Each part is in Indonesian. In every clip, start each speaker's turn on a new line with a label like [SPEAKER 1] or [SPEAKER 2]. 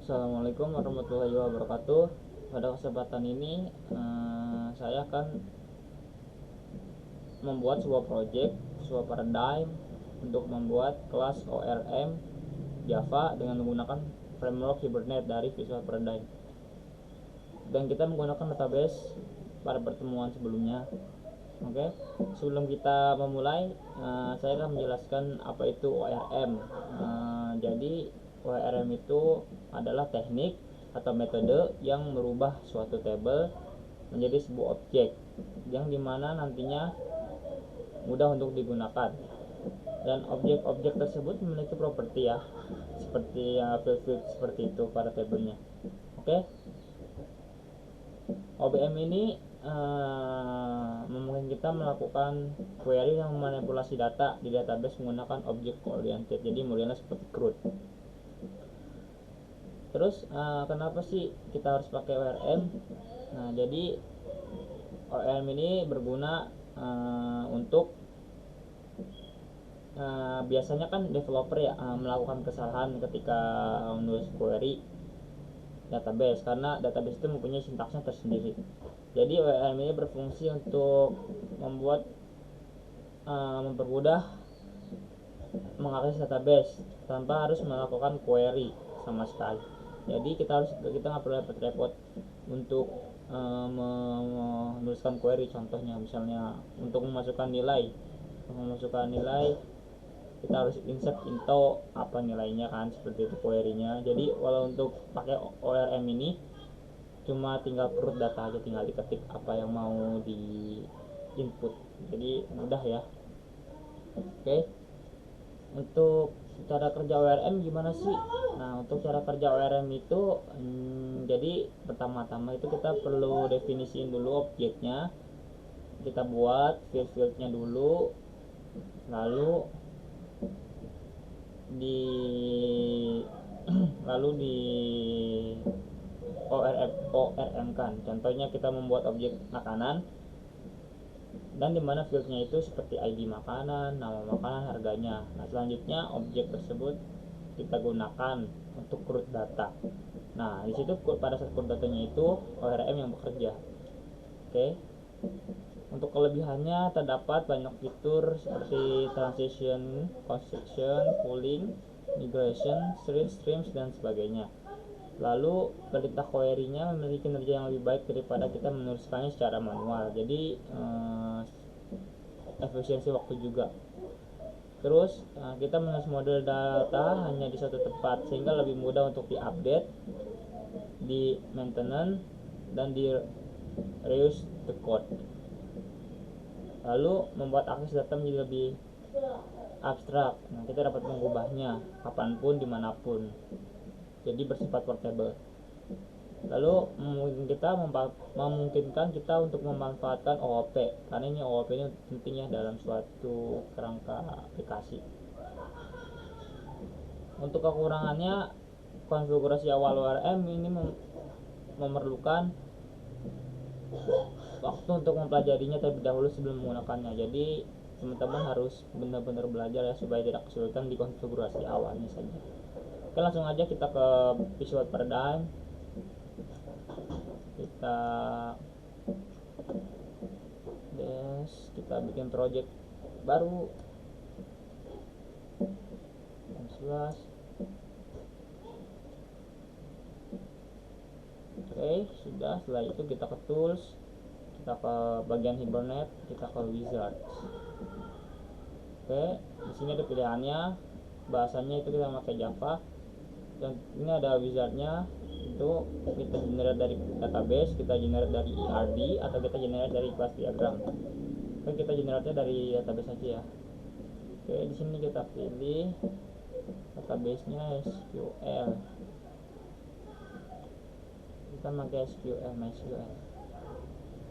[SPEAKER 1] Assalamualaikum warahmatullahi wabarakatuh. Pada kesempatan ini saya akan membuat sebuah project, sebuah paradigm untuk membuat kelas ORM Java dengan menggunakan framework Hibernate dari Visual Paradigm. Dan kita menggunakan database pada pertemuan sebelumnya. Oke, sebelum kita memulai, saya akan menjelaskan apa itu ORM. Jadi ORM itu adalah teknik atau metode yang merubah suatu table menjadi sebuah objek yang dimana nantinya mudah untuk digunakan, dan objek-objek tersebut memiliki properti ya, seperti field seperti itu pada tabelnya. Oke, OBM ini memungkinkan kita melakukan query yang memanipulasi data di database menggunakan object oriented, jadi modelnya seperti CRUD. Terus kenapa sih kita harus pakai ORM? Nah, jadi ORM ini berguna untuk biasanya kan developer ya melakukan kesalahan ketika menulis query database, karena database itu mempunyai sintaksnya tersendiri. Jadi ORM ini berfungsi untuk mempermudah mengakses database tanpa harus melakukan query sama sekali. Jadi kita nggak perlu repot-repot untuk menuliskan query. Contohnya misalnya untuk memasukkan nilai kita harus insert into apa nilainya kan, seperti itu query-nya. Jadi walau untuk pakai ORM ini cuma tinggal perut data aja, tinggal diketik apa yang mau di input, jadi mudah ya. Oke, untuk cara kerja ORM gimana sih? Nah, untuk cara kerja ORM itu jadi pertama-tama itu kita perlu definisiin dulu objeknya, kita buat field-fieldnya dulu, lalu di ORM kan. Contohnya kita membuat objek makanan, dan dimana fieldnya itu seperti ID makanan, nama makanan, harganya. Nah, selanjutnya objek tersebut kita gunakan untuk CRUD data. Nah, di situ pada saat CRUD datanya itu ORM yang bekerja. Oke. Untuk kelebihannya terdapat banyak fitur seperti transition, construction, pooling, migration, streams, dan sebagainya. Lalu perintah query-nya memiliki kinerja yang lebih baik daripada kita menuliskannya secara manual, jadi efisiensi waktu juga. Terus kita menulis model data hanya di satu tempat, sehingga lebih mudah untuk diupdate, di maintenance, dan di reuse the code. Lalu membuat akses data menjadi lebih abstrak. Nah, kita dapat mengubahnya kapanpun, dimanapun, jadi bersifat portable. Lalu memungkinkan kita untuk memanfaatkan OOP, karena ini OOP ini pentingnya dalam suatu kerangka aplikasi. Untuk kekurangannya, konfigurasi awal ORM ini memerlukan waktu untuk mempelajarinya terlebih dahulu sebelum menggunakannya. Jadi teman-teman harus benar-benar belajar ya, supaya tidak kesulitan di konfigurasi awalnya saja. Oke, langsung aja kita ke Visual Paradigm. Kita bikin project baru 11. Oke, sudah. Setelah itu kita ke tools, kita ke bagian Hibernate, kita ke wizard. Oke, di sini ada pilihannya, bahasanya itu kita pakai Java, dan ini ada wizardnya. Itu kita generate dari database, kita generate dari ERD, atau kita generate dari class diagram. Oke, kita generate dari database aja ya. Oke, di sini kita pilih database-nya SQL. Kita pakai SQL, MySQL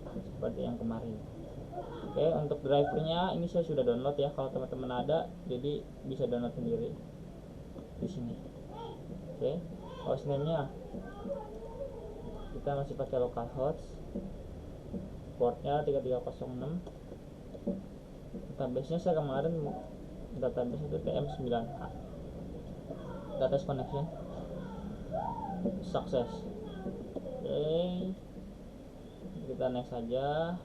[SPEAKER 1] seperti yang kemarin. Oke, untuk drivernya ini saya sudah download ya, kalau teman-teman ada, jadi bisa download sendiri di sini. Oke, hostname-nya kita masih pakai localhost, portnya 3306. Database-nya saya kemarin database itu TM9A, database connection. sukses. Oke, kita next saja.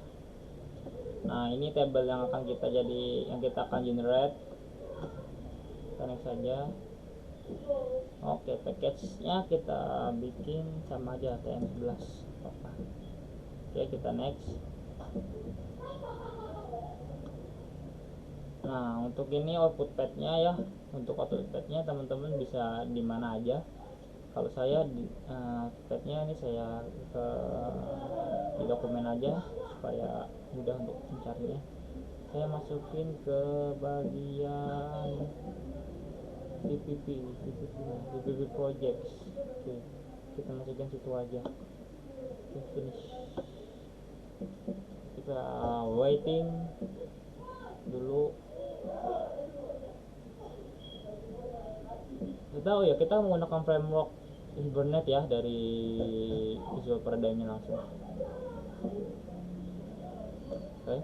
[SPEAKER 1] Nah, ini table yang akan kita generate. Kita next saja. Oke, package-nya kita bikin sama aja TM11. Oke, kita next. Nah, untuk ini output pad-nya ya. Untuk output pad-nya teman-teman bisa di mana aja. Kalau saya di pad-nya ini saya di dokumen aja supaya mudah untuk mencarinya. Saya masukin ke bagian DPP projects. Oke, kita masukin situ aja. Oke, finish. Kita waiting dulu. Tahu ya, kita menggunakan framework Hibernate ya dari Visual Paradigm langsung. Oke.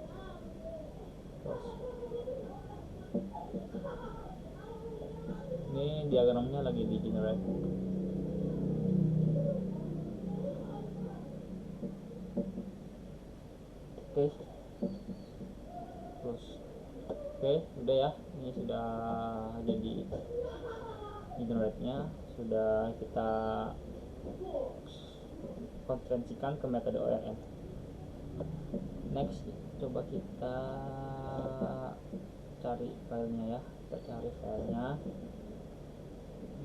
[SPEAKER 1] Terus ini diagramnya lagi di generate. Oke. Terus oke, udah ya. Ini sudah jadi generate-nya, sudah kita konferensikan ke metode ORM. Next, coba kita cari filenya ya. Kita cari filenya.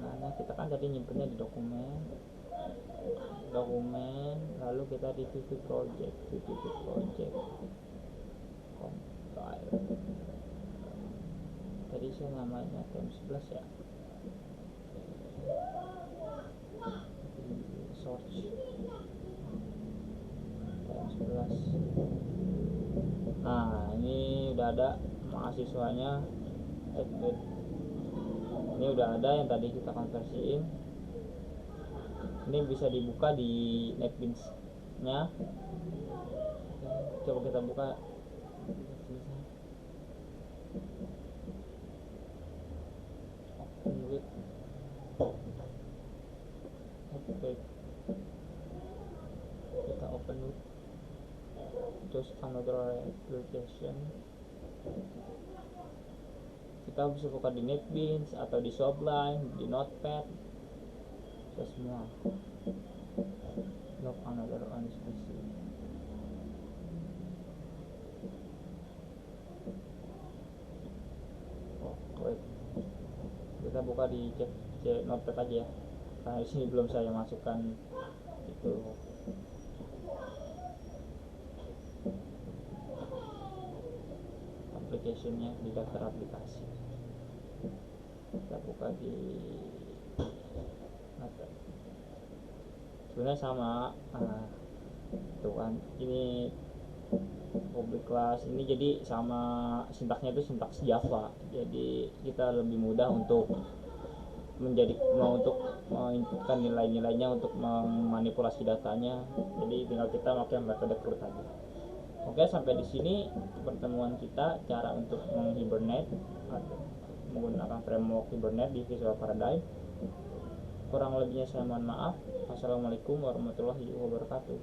[SPEAKER 1] Nah, kita kan tadi nyimpennya di dokumen, lalu kita di VP project, compile. Tadi saya namanya TM11 ya. Search TM11. Nah, ini udah ada mahasiswanya. Ini udah ada yang tadi kita konversiin. Ini bisa dibuka di NetBeans nya. Coba kita buka. Open with. Oke, kita open with. Just another application. Kita bisa buka di NetBeans atau di Sublime, di Notepad, itu semua. Log another on this PC. Oh, wait. Kita buka di Notepad aja ya. Karena di sini belum saya masukkan itu. Application-nya di daftar aplikasi. Kita buka di Notepad. Sebenarnya sama, tuh kan, ini public class ini, jadi sama sintaksnya itu sintaks Java, jadi kita lebih mudah untuk menginputkan nilai-nilainya untuk memanipulasi datanya. Jadi tinggal kita pakai metode CRUD aja. Oke, sampai di sini pertemuan kita cara untuk menghibernate atau menggunakan framework Hibernate di Visual Paradigm. Kurang lebihnya saya mohon maaf. Assalamualaikum warahmatullahi wabarakatuh.